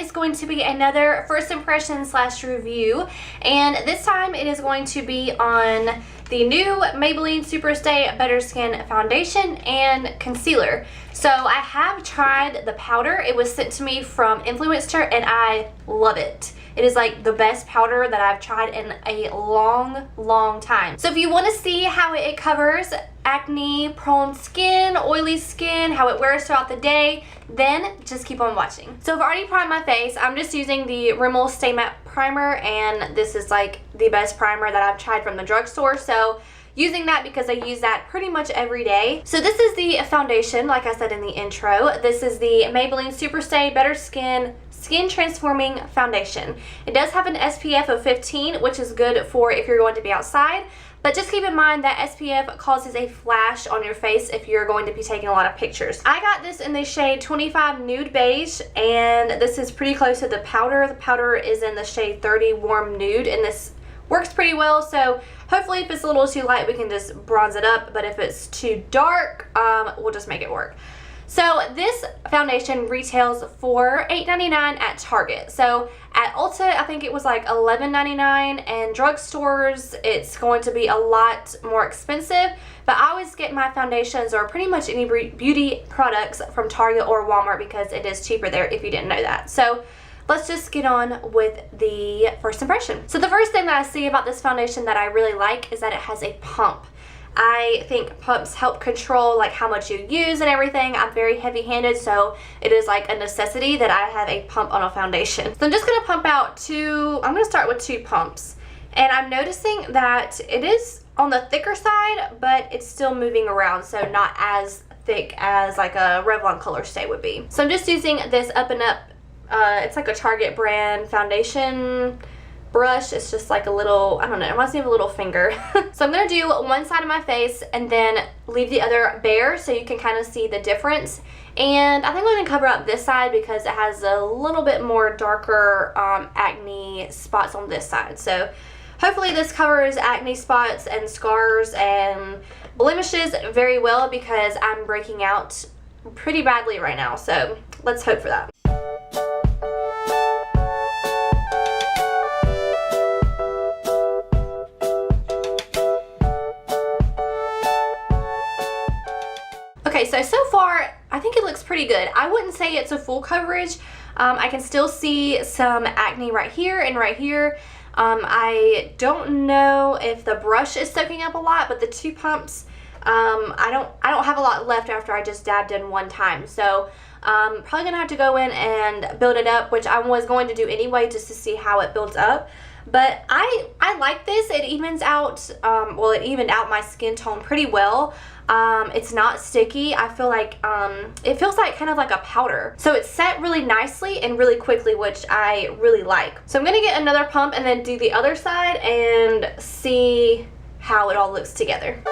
is going to be another first impression slash review, and this time it is going to be on the new Maybelline Superstay Better Skin Foundation and Concealer. So I have tried the powder. It was sent to me from Influencer and I love it. It is like the best powder that I've tried in a long time. So if you want to see how it covers acne prone skin, oily skin, how it wears throughout the day, then just keep on watching. So I've already primed my face. I'm just using the Rimmel Stay Matte Primer, and this is like the best primer that I've tried from the drugstore. So using that because I use that pretty much every day. So this is the foundation, like I said in the intro. This is the Maybelline Superstay Better Skin Transforming Foundation. It does have an SPF of 15, which is good for if you're going to be outside. But just keep in mind that SPF causes a flash on your face if you're going to be taking a lot of pictures. I got this in the shade 25 Nude Beige, and this is pretty close to the powder. The powder is in the shade 30 Warm Nude, and this works pretty well. So hopefully if it's a little too light, we can just bronze it up. But if it's too dark, we'll just make it work. So this foundation retails for $8.99 at Target. So at Ulta, I think it was like $11.99, and drugstores, it's going to be a lot more expensive. But I always get my foundations or pretty much any beauty products from Target or Walmart because it is cheaper there, if you didn't know that. So let's just get on with the first impression. So the first thing that I see about this foundation that I really like is that it has a pump. I think pumps help control like how much you use and everything. I'm very heavy-handed, so it is like a necessity that I have a pump on a foundation. So I'm just going to pump out I'm going to start with 2 pumps. And I'm noticing that it is on the thicker side, but it's still moving around, so not as thick as like a Revlon Color Stay would be. So I'm just using this Up and Up, it's like a Target brand foundation brush. It's just like a little, I don't know, it reminds me of a little finger. So I'm going to do one side of my face and then leave the other bare so you can kind of see the difference. And I think I'm going to cover up this side because it has a little bit more darker acne spots on this side. So hopefully this covers acne spots and scars and blemishes very well because I'm breaking out pretty badly right now. So let's hope for that. Okay, so far, I think it looks pretty good. I wouldn't say it's a full coverage. I can still see some acne right here and right here. I don't know if the brush is soaking up a lot, but the 2 pumps, I don't have a lot left after I just dabbed in one time. So probably gonna have to go in and build it up, which I was going to do anyway just to see how it builds up. But I like this. It evens out, well, it evened out my skin tone pretty well. It's not sticky. I feel like it feels like kind of like a powder. So it's set really nicely and really quickly, which I really like. So I'm going to get another pump and then do the other side and see how it all looks together.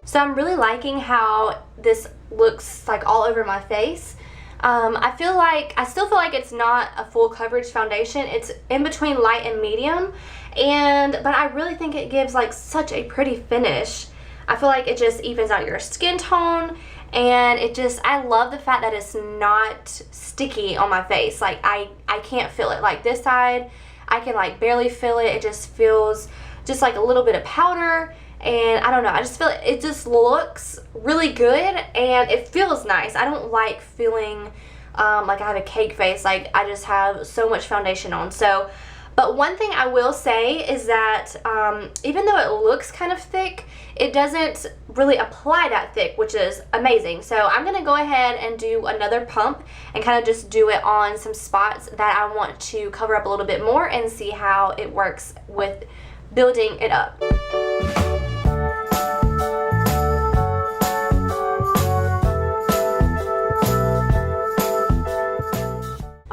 So I'm really liking how this looks like all over my face. I still feel like it's not a full coverage foundation. It's in between light and medium, but I really think it gives like such a pretty finish. I feel like it just evens out your skin tone, and I love the fact that it's not sticky on my face. Like I can't feel it. Like this side, I can like barely feel it. It just feels just like a little bit of powder. And I don't know, I just feel it just looks really good and it feels nice. I don't like feeling like I have a cake face, like I just have so much foundation on. But one thing I will say is that even though it looks kind of thick, it doesn't really apply that thick, which is amazing. So I'm going to go ahead and do another pump and kind of just do it on some spots that I want to cover up a little bit more and see how it works with building it up.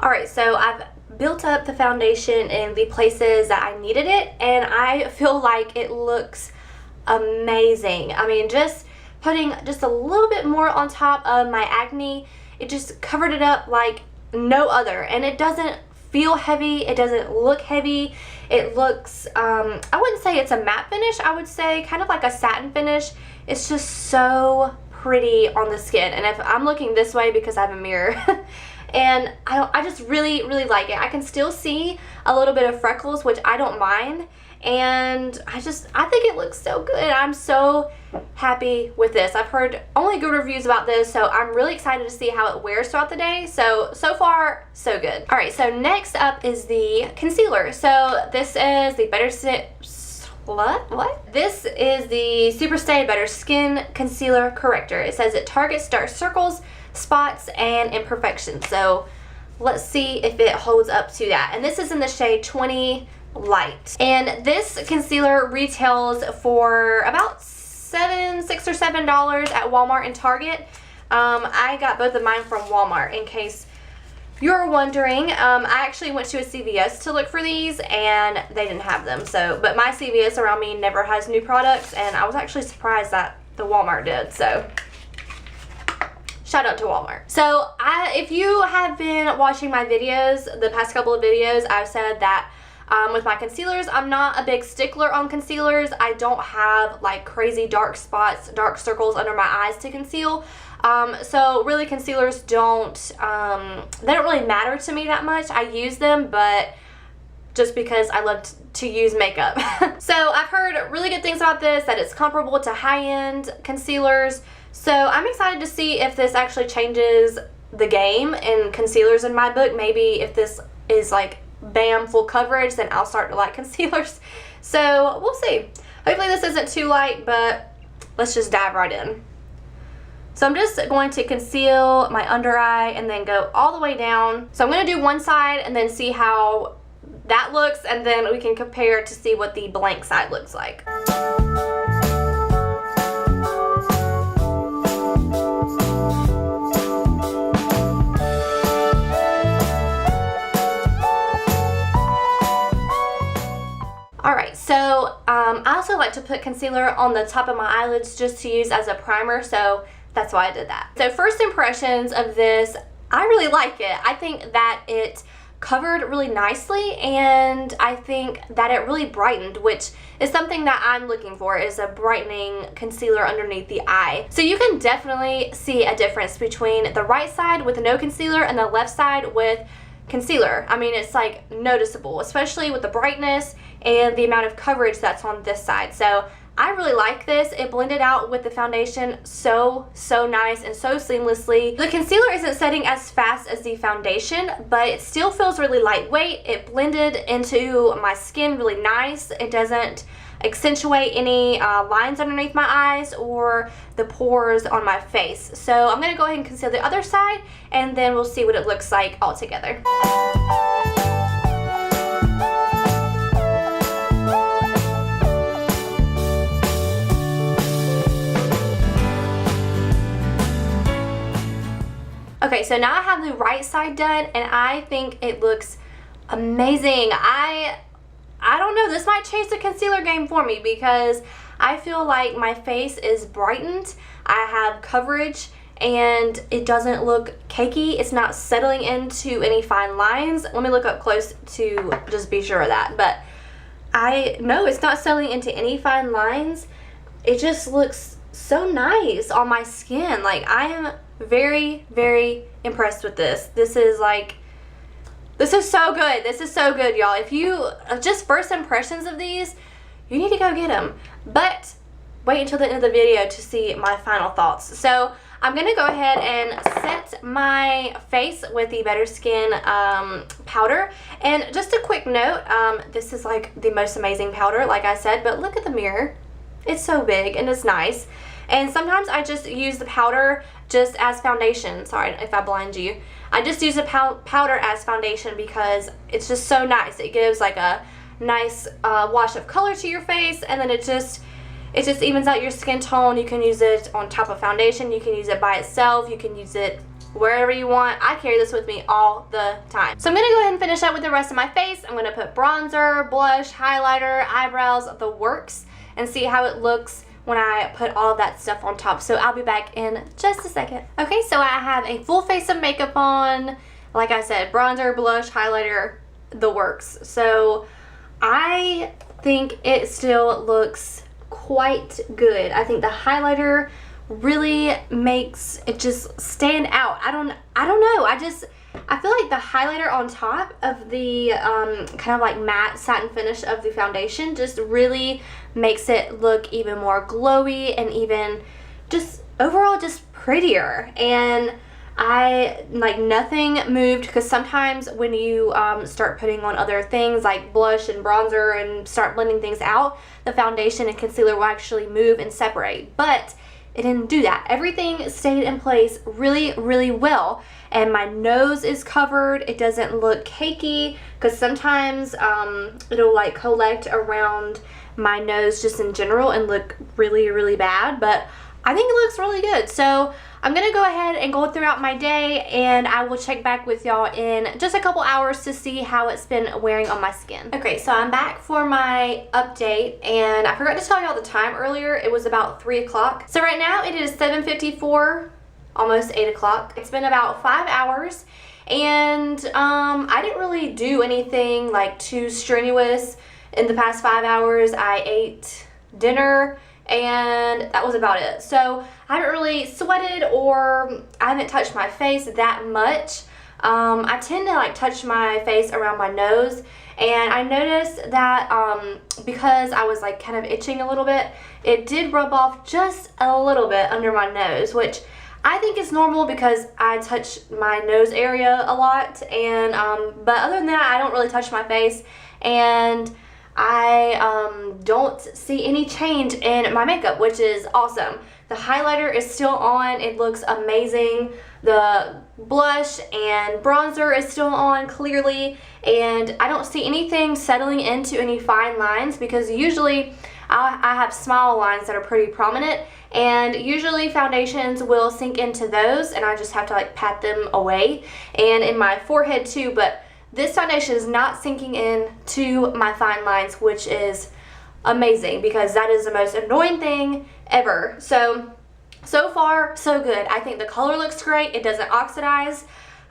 Alright, so I've built up the foundation in the places that I needed it, and I feel like it looks amazing. I mean, just putting just a little bit more on top of my acne, it just covered it up like no other, and it doesn't feel heavy, it doesn't look heavy. It looks, I wouldn't say it's a matte finish, I would say kind of like a satin finish. It's just so pretty on the skin, and if I'm looking this way because I have a mirror, and I just really, really like it. I can still see a little bit of freckles, which I don't mind, and I think it looks so good. I'm so happy with this. I've heard only good reviews about this, so I'm really excited to see how it wears throughout the day. So far, so good. All right, so next up is the concealer. So this is the This is the Superstay Better Skin Concealer Corrector. It says it targets dark circles, spots, and imperfections. So let's see if it holds up to that. And this is in the shade 20 Light. And this concealer retails for about $6 or $7 at Walmart and Target. I got both of mine from Walmart, in case you're wondering. I actually went to a CVS to look for these, and they didn't have them. But my CVS around me never has new products, and I was actually surprised that the Walmart did. So shout out to Walmart. So if you have been watching my videos, the past couple of videos, I've said that with my concealers, I'm not a big stickler on concealers. I don't have like crazy dark spots, dark circles under my eyes to conceal. So really concealers they don't really matter to me that much. I use them, but just because I love to use makeup. So I've heard really good things about this, that it's comparable to high-end concealers. So I'm excited to see if this actually changes the game in concealers in my book. Maybe if this is like bam, full coverage, then I'll start to like concealers. So we'll see. Hopefully this isn't too light, but let's just dive right in. So I'm just going to conceal my under eye and then go all the way down. So I'm going to do one side and then see how that looks, and then we can compare to see what the blank side looks like. Alright, so I also like to put concealer on the top of my eyelids just to use as a primer, so that's why I did that. So first impressions of this, I really like it. I think that it covered really nicely, and I think that it really brightened, which is something that I'm looking for, is a brightening concealer underneath the eye. So you can definitely see a difference between the right side with no concealer and the left side with concealer. I mean, it's like noticeable, especially with the brightness and the amount of coverage that's on this side. So I really like this. It blended out with the foundation so nice and so seamlessly. The concealer isn't setting as fast as the foundation, but it still feels really lightweight. It blended into my skin really nice. It doesn't accentuate any lines underneath my eyes or the pores on my face. So I'm going to go ahead and conceal the other side, and then we'll see what it looks like all together. Okay, so now I have the right side done, and I think it looks amazing. I don't know, this might change the concealer game for me, because I feel like my face is brightened. I have coverage, and it doesn't look cakey. It's not settling into any fine lines. Let me look up close to just be sure of that. But no, it's not settling into any fine lines. It just looks so nice on my skin. Like, I am very impressed with this. This is so good. This is so good, y'all. If you just first impressions of these, you need to go get them. But wait until the end of the video to see my final thoughts. So I'm gonna go ahead and set my face with the Better Skin powder. And just a quick note, this is like the most amazing powder, like I said, but look at the mirror. It's so big and it's nice. And sometimes I just use the powder just as foundation. Sorry if I blind you. I just use the powder as foundation because it's just so nice. It gives like a nice wash of color to your face, and then it just evens out your skin tone. You can use it on top of foundation. You can use it by itself. You can use it wherever you want. I carry this with me all the time. So I'm going to go ahead and finish up with the rest of my face. I'm going to put bronzer, blush, highlighter, eyebrows, the works, and see how it looks when I put all of that stuff on top. So I'll be back in just a second. Okay, so I have a full face of makeup on. Like I said, bronzer, blush, highlighter, the works. So I think it still looks quite good. I think the highlighter really makes it just stand out. I don't know. I feel like the highlighter on top of the kind of like matte satin finish of the foundation just really makes it look even more glowy and even just overall just prettier. And I like nothing moved, because sometimes when you start putting on other things like blush and bronzer and start blending things out, the foundation and concealer will actually move and separate. But it didn't do that. Everything stayed in place really, really well. And my nose is covered. It doesn't look cakey, because sometimes it'll like collect around my nose just in general and look really, really bad. But I think it looks really good. So I'm gonna go ahead and go throughout my day, and I will check back with y'all in just a couple hours to see how it's been wearing on my skin. Okay, so I'm back for my update, and I forgot to tell y'all the time earlier. It was about 3 o'clock. So right now it is 7:54, almost 8 o'clock. It's been about 5 hours, and I didn't really do anything like too strenuous in the past 5 hours. I ate dinner, and that was about it. So I haven't really sweated, or I haven't touched my face that much. I tend to like touch my face around my nose, and I noticed that because I was like kind of itching a little bit, it did rub off just a little bit under my nose, which I think is normal because I touch my nose area a lot. And but other than that, I don't really touch my face, and I don't see any change in my makeup, which is awesome. The highlighter is still on. It looks amazing. The blush and bronzer is still on clearly, and I don't see anything settling into any fine lines, because usually I have small lines that are pretty prominent, and usually foundations will sink into those, and I just have to like pat them away, and in my forehead too. But this foundation is not sinking in to my fine lines, which is amazing, because that is the most annoying thing ever. So far, so good. I think the color looks great. It doesn't oxidize.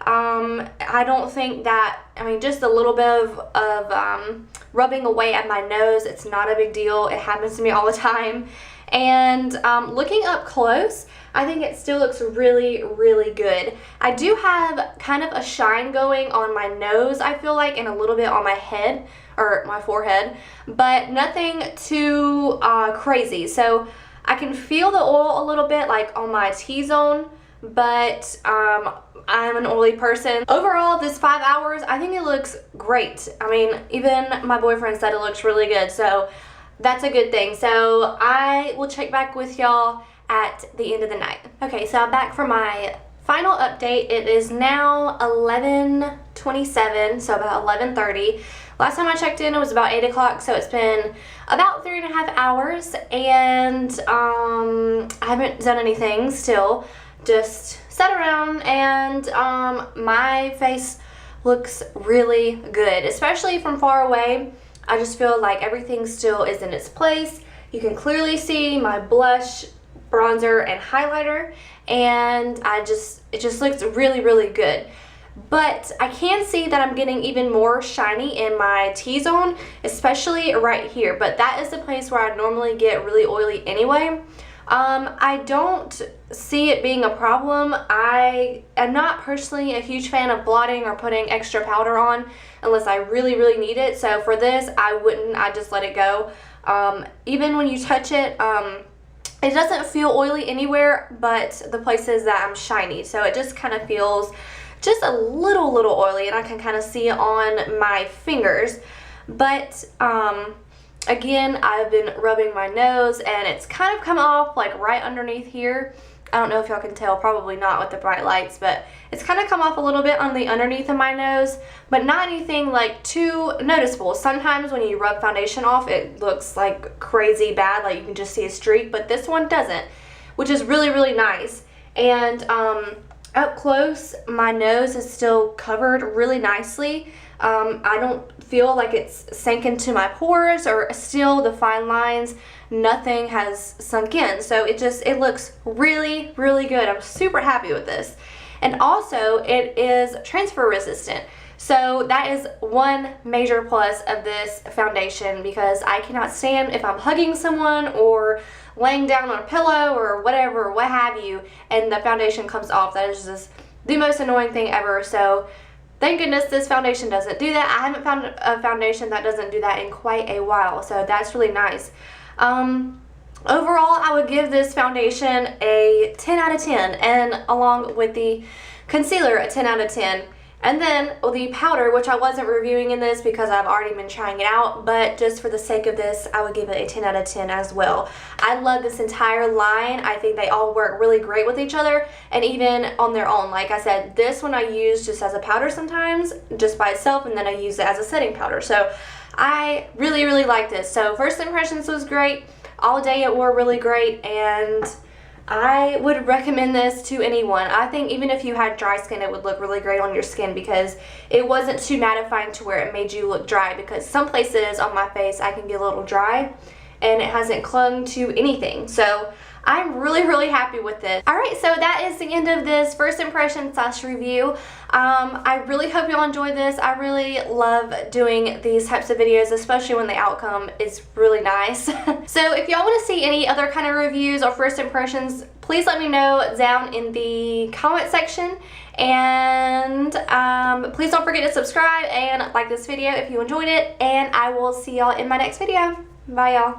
I don't think that, I mean, just a little bit of rubbing away at my nose, it's not a big deal. It happens to me all the time. And looking up close, I think it still looks really, really good. I do have kind of a shine going on my nose, I feel like, and a little bit on my head, or my forehead, but nothing too crazy. So I can feel the oil a little bit like on my T-zone, but I'm an oily person. Overall, this 5 hours, I think it looks great. I mean, even my boyfriend said it looks really good, so that's a good thing. So I will check back with y'all at the end of the night. Okay, so I'm back for my final update. It is now 11:27, so about 11:30. Last time I checked in, it was about 8 o'clock, so it's been about 3.5 hours, and I haven't done anything still. Just sat around, and my face looks really good, especially from far away. I just feel like everything still is in its place. You can clearly see my blush, bronzer, and highlighter, and it just looks really, really good. But I can see that I'm getting even more shiny in my T-zone, especially right here. But that is the place where I normally get really oily anyway. I don't see it being a problem. I am not personally a huge fan of blotting or putting extra powder on unless I really, really need it. So for this, I wouldn't. I just let it go. Even when you touch it, it doesn't feel oily anywhere but the places that I'm shiny. So it just kind of feels just a little oily, and I can kind of see it on my fingers. But again, I've been rubbing my nose, and it's kind of come off like right underneath here. I don't know if y'all can tell, probably not with the bright lights, but it's kind of come off a little bit on the underneath of my nose, but not anything like too noticeable. Sometimes when you rub foundation off, it looks like crazy bad, like you can just see a streak, but this one doesn't, which is really, really nice. And up close, my nose is still covered really nicely. I don't feel like it's sank into my pores, or still the fine lines, nothing has sunk in. So it looks really, really good. I'm super happy with this. And also it is transfer resistant. So that is one major plus of this foundation, because I cannot stand if I'm hugging someone or laying down on a pillow or whatever, what have you, and the foundation comes off. That is just the most annoying thing ever. So thank goodness this foundation doesn't do that. I haven't found a foundation that doesn't do that in quite a while, so that's really nice. Overall, I would give this foundation a 10 out of 10, and along with the concealer, a 10 out of 10. And then the powder, which I wasn't reviewing in this because I've already been trying it out, but just for the sake of this, I would give it a 10 out of 10 as well. I love this entire line. I think they all work really great with each other, and even on their own. Like I said, this one I use just as a powder sometimes, just by itself, and then I use it as a setting powder. So I really, really like this. So first impressions was great. All day it wore really great, and I would recommend this to anyone. I think even if you had dry skin, it would look really great on your skin, because it wasn't too mattifying to where it made you look dry, because some places on my face I can get a little dry and it hasn't clung to anything. So I'm really, really happy with this. Alright, so that is the end of this first impression / review. I really hope y'all enjoyed this. I really love doing these types of videos, especially when the outcome is really nice. So if y'all want to see any other kind of reviews or first impressions, please let me know down in the comment section. And please don't forget to subscribe and like this video if you enjoyed it. And I will see y'all in my next video. Bye, y'all.